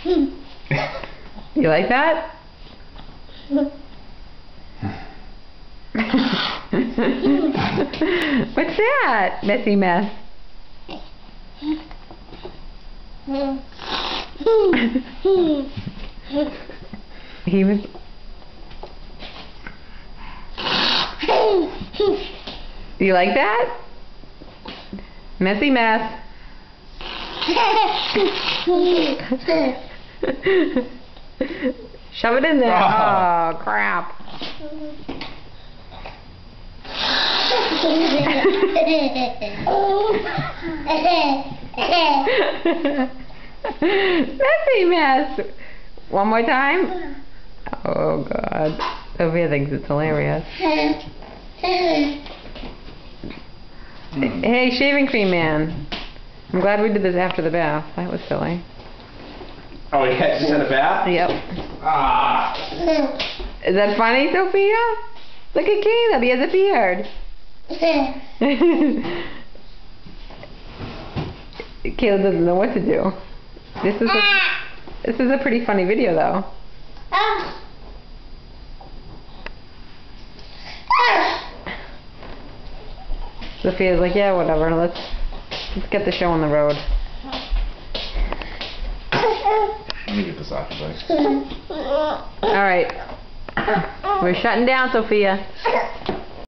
You like that? What's that? Messy mess. He was... Do you like that? Messy mess. Shove it in there. Oh, crap. Messy mess. One more time. Oh, God. Sophia thinks it's hilarious. Hey, shaving cream man. I'm glad we did this after the bath. That was silly. Oh, you had to set a bath? Yep. Ah. Is that funny, Sophia? Look at Caleb. He has a beard. Caleb doesn't know what to do. This is a pretty funny video, though. Sophia's like, yeah, whatever. Let's get the show on the road. Let me get this off your leg. All right. We're shutting down, Sophia.